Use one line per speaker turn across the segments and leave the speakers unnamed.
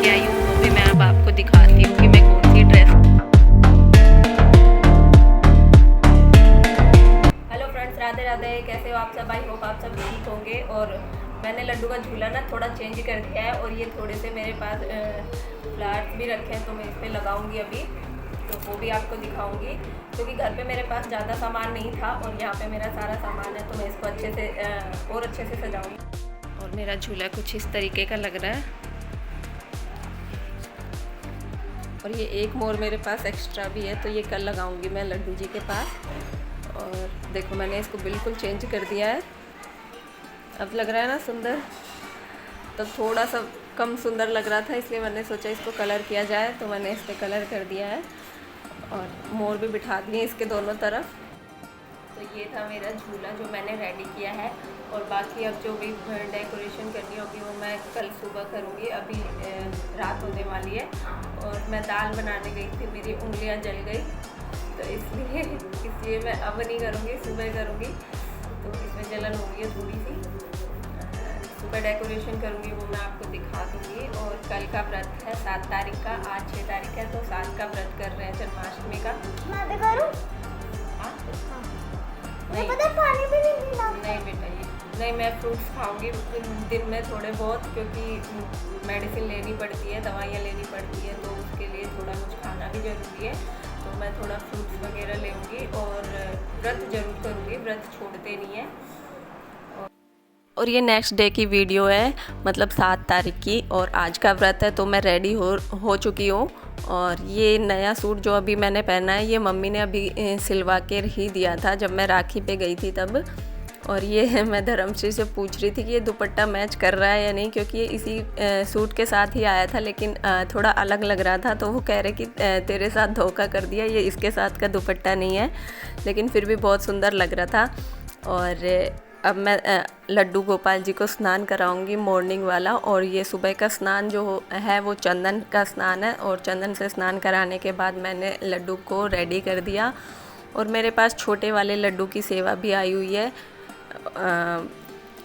लेके आई हूँ वो भी मैं अब आपको दिखाती हूँ कि मैं कौन सी dress. Hello friends, Radhe Radhe. कैसे हो आप सब? आई होप आप सब ठीक होंगे। और मैंने लड्डू का झूला ना थोड़ा चेंज कर दिया है और ये थोड़े से मेरे पास फ्लावर्स भी रखे हैं तो मैं इस पर लगाऊंगी अभी, तो वो भी आपको दिखाऊंगी। क्योंकि घर पे मेरे पास ज़्यादा सामान नहीं था और यहाँ पे मेरा सारा सामान है, तो मैं इसको अच्छे से और अच्छे से सजाऊंगी। और मेरा झूला कुछ इस तरीके का लग रहा है। और ये एक मोर मेरे पास एक्स्ट्रा भी है, तो ये कल लगाऊंगी मैं लड्डू जी के पास। और देखो मैंने इसको बिल्कुल चेंज कर दिया है, अब लग रहा है ना सुंदर। तो थोड़ा सा कम सुंदर लग रहा था, इसलिए मैंने सोचा इसको कलर किया जाए, तो मैंने इस पर कलर कर दिया है और मोर भी बिठा दिए इसके दोनों तरफ। तो ये था मेरा झूला जो मैंने रेडी किया है। और बाकी अब जो भी डेकोरेशन करनी होगी वो मैं कल सुबह करूँगी। अभी रात होने वाली है और मैं दाल बनाने गई थी, मेरी उंगलियां जल गई, तो इसलिए मैं अब नहीं करूँगी, सुबह करूँगी। तो इसमें जलन हो गई है थोड़ी सी। सुबह डेकोरेशन करूँगी वो मैं आपको दिखा दूँगी। और कल का व्रत है 7 तारीख का, आज 6 तारीख है, तो 7 का व्रत कर रहे हैं जन्माष्टमी का।
मैं भी करूँ?
हाँ
नहीं पता, पानी भी नहीं पीना।
नहीं बेटा, ये नहीं, मैं फ्रूट्स खाऊंगी दिन में थोड़े बहुत, क्योंकि मेडिसिन लेनी पड़ती है, दवाइयाँ लेनी पड़ती है, तो उसके लिए थोड़ा कुछ खाना भी ज़रूरी है। तो मैं थोड़ा फ्रूट्स वगैरह लेंगी और व्रत ज़रूर करूँगी, व्रत छोड़ते नहीं है। और ये नेक्स्ट डे की वीडियो है, मतलब 7 तारीख की, और आज का व्रत है, तो मैं रेडी हो चुकी हूँ। और ये नया सूट जो अभी मैंने पहना है, ये मम्मी ने अभी सिलवा के ही दिया था जब मैं राखी पे गई थी तब। और ये मैं धर्मश्री से पूछ रही थी कि ये दुपट्टा मैच कर रहा है या नहीं, क्योंकि ये इसी सूट के साथ ही आया था, लेकिन थोड़ा अलग लग रहा था। तो वो कह रहे कि तेरे साथ धोखा कर दिया, ये इसके साथ का दुपट्टा नहीं है, लेकिन फिर भी बहुत सुंदर लग रहा था। और अब मैं लड्डू गोपाल जी को स्नान कराऊंगी मॉर्निंग वाला। और ये सुबह का स्नान जो है वो चंदन का स्नान है, और चंदन से स्नान कराने के बाद मैंने लड्डू को रेडी कर दिया। और मेरे पास छोटे वाले लड्डू की सेवा भी आई हुई है,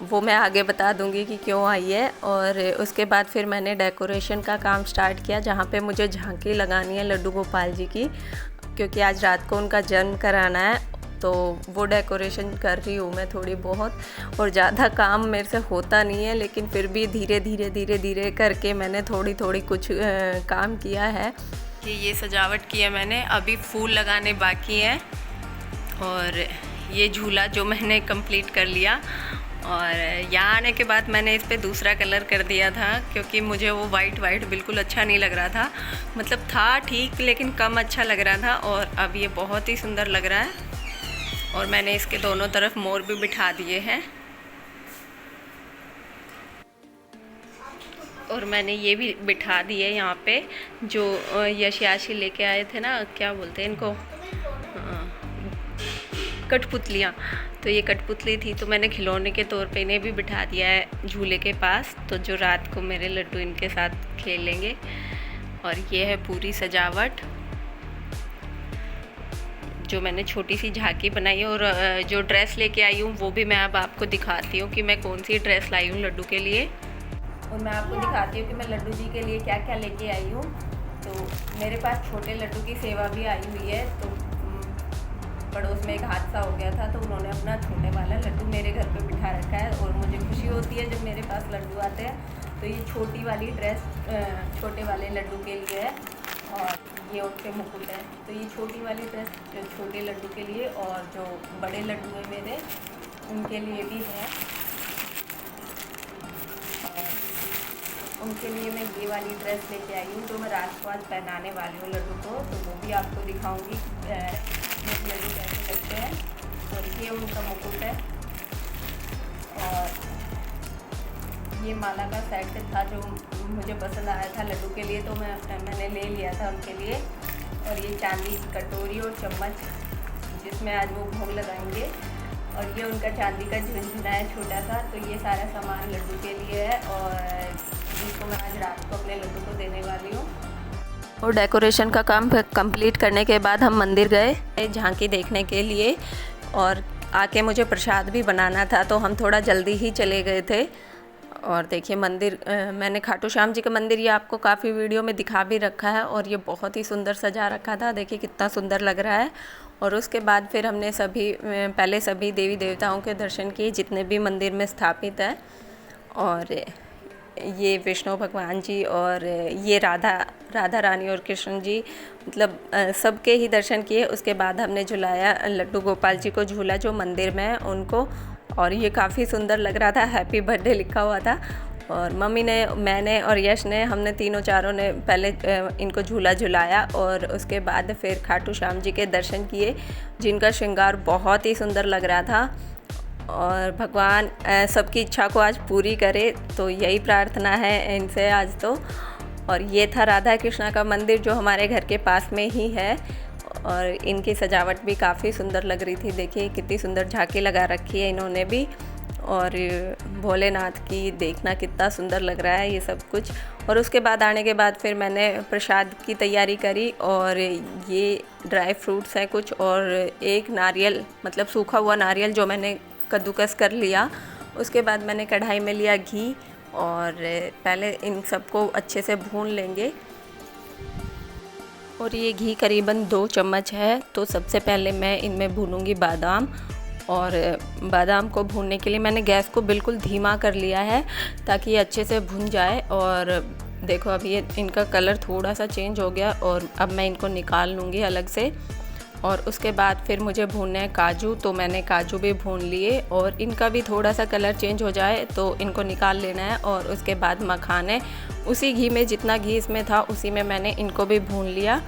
वो मैं आगे बता दूंगी कि क्यों आई है। और उसके बाद फिर मैंने डेकोरेशन का काम स्टार्ट किया, जहाँ पे मुझे झांकी लगानी है लड्डू गोपाल जी की, क्योंकि आज रात को उनका जन्म कराना है। तो वो डेकोरेशन कर रही हूँ मैं थोड़ी बहुत, और ज़्यादा काम मेरे से होता नहीं है, लेकिन फिर भी धीरे धीरे करके मैंने थोड़ी कुछ काम किया है। कि ये सजावट की है मैंने, अभी फूल लगाने बाकी हैं। और ये झूला जो मैंने कंप्लीट कर लिया। और यहाँ आने के बाद मैंने इस पे दूसरा कलर कर दिया था, क्योंकि मुझे वो वाइट बिल्कुल अच्छा नहीं लग रहा था। मतलब था ठीक, लेकिन कम अच्छा लग रहा था। और अब ये बहुत ही सुंदर लग रहा है। और मैंने इसके दोनों तरफ मोर भी बिठा दिए हैं। और मैंने ये भी बिठा दिए यहाँ पे, जो यशयाशी लेके आए थे ना, क्या बोलते हैं इनको, कठपुतलियाँ। तो ये कठपुतली थी, तो मैंने खिलौने के तौर पे इन्हें भी बिठा दिया है झूले के पास, तो जो रात को मेरे लड्डू इनके साथ खेलेंगे। और ये है पूरी सजावट जो मैंने छोटी सी झांकी बनाई है। और जो ड्रेस लेके आई हूँ वो भी मैं अब आपको दिखाती हूँ कि मैं कौन सी ड्रेस लाई हूँ लड्डू के लिए। और मैं आपको दिखाती हूँ कि मैं लड्डू जी के लिए क्या क्या लेके आई हूँ। तो मेरे पास छोटे लड्डू की सेवा भी आई हुई है। तो पड़ोस में एक हादसा हो गया था, तो उन्होंने अपना छोटे वाला लड्डू मेरे घर पे बिठा रखा है। और मुझे खुशी होती है जब मेरे पास लड्डू आते हैं। तो ये छोटी वाली ड्रेस छोटे वाले लड्डू के लिए है, और ये उनके मुकुट है। तो ये छोटी वाली ड्रेस छोटे लड्डू के लिए, और जो बड़े लड्डू हैं मेरे उनके लिए भी है। उनके लिए मैं ये वाली ड्रेस लेके आई हूँ, जो मैं रात को आज पहनाने वाली हूँ लड्डू को। तो वो भी आपको दिखाऊंगी मेरे लड्डू कैसे लगते हैं। और ये उनका मुकुट है। और ये माला का सेट था जो मुझे पसंद आया था लड्डू के लिए, तो मैंने ले लिया था उनके लिए। और ये चांदी की कटोरी और चम्मच जिसमें आज वो भोग लगाएंगे। और ये उनका चांदी का झुनझुना है छोटा सा। तो ये सारा सामान लड्डू के लिए है, और जिसको मैं आज रात को अपने लड्डू को देने वाली हूँ। और डेकोरेशन का काम कंप्लीट करने के बाद हम मंदिर गए झांकी देखने के लिए। और आके मुझे प्रसाद भी बनाना था, तो हम थोड़ा जल्दी ही चले गए थे। और देखिए मंदिर, मैंने खाटू श्याम जी का मंदिर ये आपको काफ़ी वीडियो में दिखा भी रखा है और ये बहुत ही सुंदर सजा रखा था। देखिए कितना सुंदर लग रहा है। और उसके बाद फिर हमने पहले सभी देवी देवताओं के दर्शन किए जितने भी मंदिर में स्थापित है। और ये विष्णु भगवान जी और ये राधा रानी और कृष्ण जी, मतलब सबके ही दर्शन किए। उसके बाद हमने झुलाया लड्डू गोपाल जी को झूला जो मंदिर में है उनको, और ये काफ़ी सुंदर लग रहा था, हैप्पी बर्थडे लिखा हुआ था। और मम्मी ने, मैंने और यश ने, हमने तीनों चारों ने पहले इनको झूला झुलाया और उसके बाद फिर खाटू श्याम जी के दर्शन किए जिनका श्रृंगार बहुत ही सुंदर लग रहा था। और भगवान सबकी इच्छा को आज पूरी करे, तो यही प्रार्थना है इनसे आज तो। और ये था राधा कृष्णा का मंदिर जो हमारे घर के पास में ही है, और इनकी सजावट भी काफ़ी सुंदर लग रही थी। देखिए कितनी सुंदर झांकी लगा रखी है इन्होंने भी, और भोलेनाथ की देखना कितना सुंदर लग रहा है ये सब कुछ। और उसके बाद आने के बाद फिर मैंने प्रसाद की तैयारी करी, और ये ड्राई फ्रूट्स हैं कुछ, और एक नारियल, मतलब सूखा हुआ नारियल जो मैंने कद्दूकस कर लिया। उसके बाद मैंने कढ़ाई में लिया घी, और पहले इन सबको अच्छे से भून लेंगे। और ये घी करीबन 2 चम्मच है, तो सबसे पहले मैं इनमें भूनूंगी बादाम। और बादाम को भूनने के लिए मैंने गैस को बिल्कुल धीमा कर लिया है ताकि ये अच्छे से भुन जाए। और देखो अब ये इनका कलर थोड़ा सा चेंज हो गया, और अब मैं इनको निकाल लूँगी अलग से। और उसके बाद फिर मुझे भूनने हैं काजू, तो मैंने काजू भी भून लिए, और इनका भी थोड़ा सा कलर चेंज हो जाए तो इनको निकाल लेना है। और उसके बाद मखाने, उसी घी में, जितना घी इसमें था उसी में मैंने इनको भी भून लिया।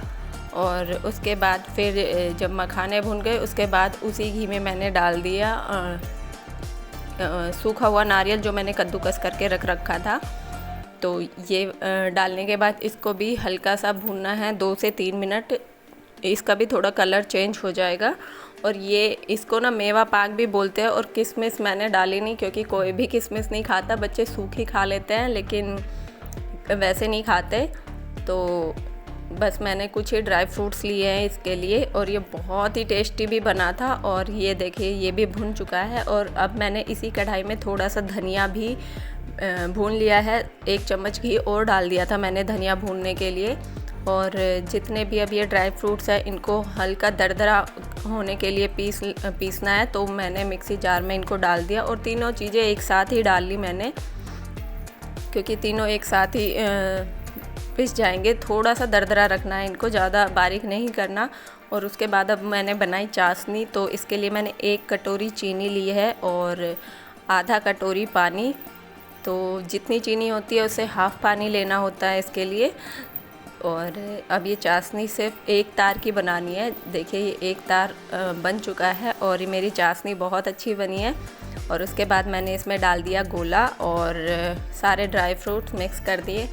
और उसके बाद फिर जब मखाने भून गए उसके बाद उसी घी में मैंने डाल दिया सूखा हुआ नारियल जो मैंने कद्दूकस करके रख रखा था। तो ये डालने के बाद इसको भी हल्का सा भूनना है 2 से 3 मिनट, इसका भी थोड़ा कलर चेंज हो जाएगा। और ये इसको ना मेवा पाक भी बोलते हैं। और किशमिश मैंने डाली नहीं क्योंकि कोई भी किशमिश नहीं खाता, बच्चे सूखी खा लेते हैं लेकिन वैसे नहीं खाते, तो बस मैंने कुछ ही ड्राई फ्रूट्स लिए हैं इसके लिए। और ये बहुत ही टेस्टी भी बना था। और ये देखिए ये भी भुन चुका है। और अब मैंने इसी कढ़ाई में थोड़ा सा धनिया भी भून लिया है, 1 चम्मच घी और डाल दिया था मैंने धनिया भूनने के लिए। और जितने भी अब ये ड्राई फ्रूट्स हैं इनको हल्का दरदरा होने के लिए पीसना है, तो मैंने मिक्सी जार में इनको डाल दिया। और तीनों चीज़ें एक साथ ही डाल ली मैंने, क्योंकि तीनों एक साथ ही पिस जाएंगे। थोड़ा सा दरदरा रखना है इनको, ज़्यादा बारीक नहीं करना। और उसके बाद अब मैंने बनाई चाशनी, तो इसके लिए मैंने 1 कटोरी चीनी ली है और आधा कटोरी पानी। तो जितनी चीनी होती है उससे हाफ़ पानी लेना होता है इसके लिए। और अब ये चाशनी सिर्फ 1 तार की बनानी है। देखिए ये 1 तार बन चुका है और ये मेरी चाशनी बहुत अच्छी बनी है। और उसके बाद मैंने इसमें डाल दिया गोला और सारे ड्राई फ्रूट्स मिक्स कर दिए,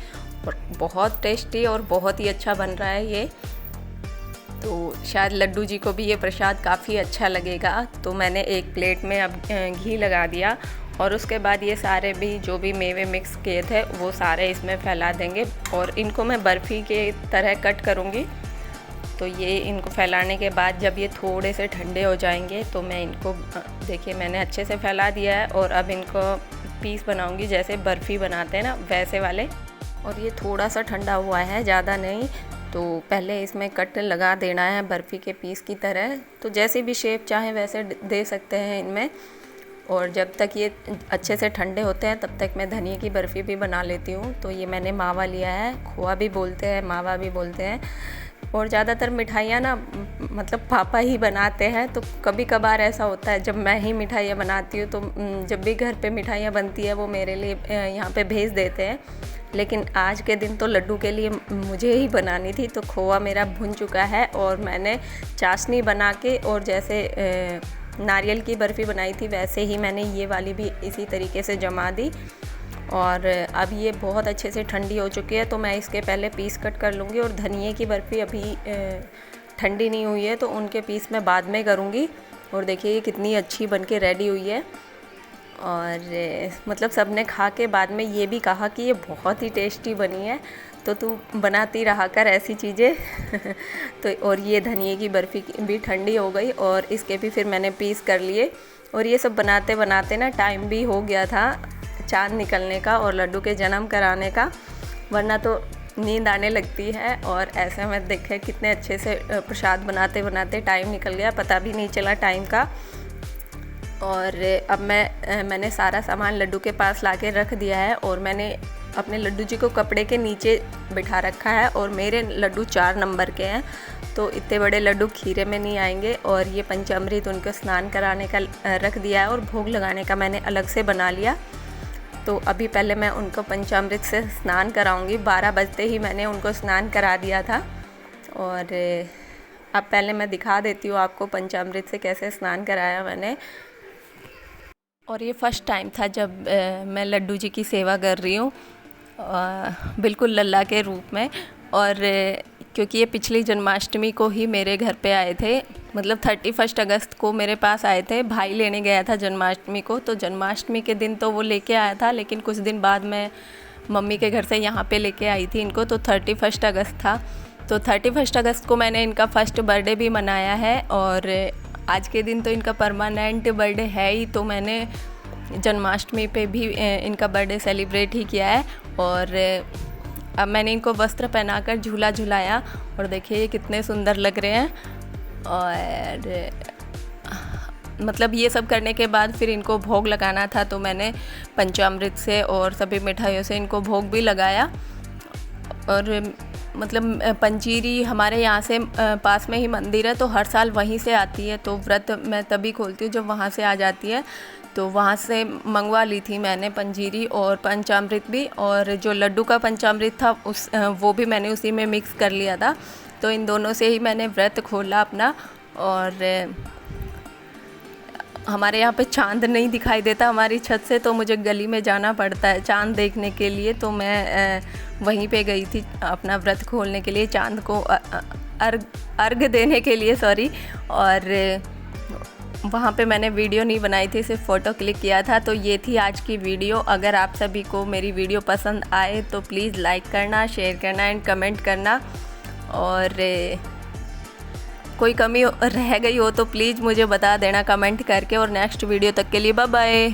और बहुत टेस्टी और बहुत ही अच्छा बन रहा है ये। तो शायद लड्डू जी को भी ये प्रसाद काफ़ी अच्छा लगेगा। तो मैंने एक प्लेट में अब घी लगा दिया, और उसके बाद ये सारे भी जो भी मेवे मिक्स किए थे वो सारे इसमें फैला देंगे। और इनको मैं बर्फ़ी के तरह कट करूँगी। तो ये इनको फैलाने के बाद जब ये थोड़े से ठंडे हो जाएंगे तो मैं इनको, देखिए मैंने अच्छे से फैला दिया है। और अब इनको पीस बनाऊँगी जैसे बर्फ़ी बनाते हैं ना वैसे वाले। और ये थोड़ा सा ठंडा हुआ है, ज़्यादा नहीं। तो पहले इसमें कट लगा देना है बर्फ़ी के पीस की तरह। तो जैसी भी शेप चाहे वैसे दे सकते हैं इनमें। और जब तक ये अच्छे से ठंडे होते हैं तब तक मैं धनिया की बर्फ़ी भी बना लेती हूँ। तो ये मैंने मावा लिया है, खोआ भी बोलते हैं, मावा भी बोलते हैं। और ज़्यादातर मिठाइयाँ ना मतलब पापा ही बनाते हैं। तो कभी कभार ऐसा होता है जब मैं ही मिठाइयाँ बनाती हूँ, तो जब भी घर पे मिठाइयाँ बनती है वो मेरे लिए यहाँ पे भेज देते हैं। लेकिन आज के दिन तो लड्डू के लिए मुझे ही बनानी थी। तो खोआ मेरा भुन चुका है और मैंने चाशनी बना के, और जैसे नारियल की बर्फ़ी बनाई थी वैसे ही मैंने ये वाली भी इसी तरीके से जमा दी। और अब ये बहुत अच्छे से ठंडी हो चुकी है, तो मैं इसके पहले पीस कट कर लूँगी। और धनिए की बर्फ़ी अभी ठंडी नहीं हुई है तो उनके पीस मैं बाद में करूँगी। और देखिए ये कितनी अच्छी बन के रेडी हुई है। और मतलब सब ने खा के बाद में ये भी कहा कि ये बहुत ही टेस्टी बनी है, तो तू बनाती रहा कर ऐसी चीज़ें। तो और ये धनिए की बर्फ़ी भी ठंडी हो गई और इसके भी फिर मैंने पीस कर लिए। और ये सब बनाते बनाते ना टाइम भी हो गया था चाँद निकलने का और लड्डू के जन्म कराने का, वरना तो नींद आने लगती है। और ऐसे में देखे कितने अच्छे से प्रसाद बनाते बनाते टाइम निकल गया, पता भी नहीं चला टाइम का। और अब मैंने सारा सामान लड्डू के पास लाके रख दिया है और मैंने अपने लड्डू जी को कपड़े के नीचे बिठा रखा है। और मेरे लड्डू 4 नंबर के हैं, तो इतने बड़े लड्डू खीरे में नहीं आएंगे। और ये पंचामृत उनको स्नान कराने का रख दिया है और भोग लगाने का मैंने अलग से बना लिया। तो अभी पहले मैं उनको पंचामृत से स्नान कराऊंगी। 12 बजते ही मैंने उनको स्नान करा दिया था। और अब पहले मैं दिखा देती हूँ आपको पंचामृत से कैसे स्नान कराया मैंने। और ये फर्स्ट टाइम था जब मैं लड्डू जी की सेवा कर रही हूँ, बिल्कुल लल्ला के रूप में। और क्योंकि ये पिछली जन्माष्टमी को ही मेरे घर पे आए थे, मतलब 31 अगस्त को मेरे पास आए थे। भाई लेने गया था जन्माष्टमी को, तो जन्माष्टमी के दिन तो वो लेके आया था, लेकिन कुछ दिन बाद मैं मम्मी के घर से यहाँ पे लेके आई थी इनको, तो 31 अगस्त था। तो 31 अगस्त को मैंने इनका फर्स्ट बर्थडे भी मनाया है। और आज के दिन तो इनका परमानेंट बर्थडे है ही, तो मैंने जन्माष्टमी पे भी इनका बर्थडे सेलिब्रेट ही किया है। और अब मैंने इनको वस्त्र पहनाकर झूला झुलाया और देखिए ये कितने सुंदर लग रहे हैं। और मतलब ये सब करने के बाद फिर इनको भोग लगाना था, तो मैंने पंचामृत से और सभी मिठाइयों से इनको भोग भी लगाया। और मतलब पंजीरी हमारे यहाँ से पास में ही मंदिर है, तो हर साल वहीं से आती है। तो व्रत मैं तभी खोलती हूँ जब वहाँ से आ जाती है, तो वहाँ से मंगवा ली थी मैंने पंजीरी और पंचामृत भी। और जो लड्डू का पंचामृत था वो भी मैंने उसी में मिक्स कर लिया था। तो इन दोनों से ही मैंने व्रत खोला अपना। और हमारे यहाँ पे चांद नहीं दिखाई देता हमारी छत से, तो मुझे गली में जाना पड़ता है चांद देखने के लिए। तो मैं वहीं पे गई थी अपना व्रत खोलने के लिए, चांद को अर्घ देने के लिए, सॉरी। और वहाँ पे मैंने वीडियो नहीं बनाई थी, सिर्फ फ़ोटो क्लिक किया था। तो ये थी आज की वीडियो। अगर आप सभी को मेरी वीडियो पसंद आए तो प्लीज़ लाइक करना, शेयर करना एंड कमेंट करना। और कोई कमी रह गई हो तो प्लीज़ मुझे बता देना कमेंट करके। और नेक्स्ट वीडियो तक के लिए बाय बाय।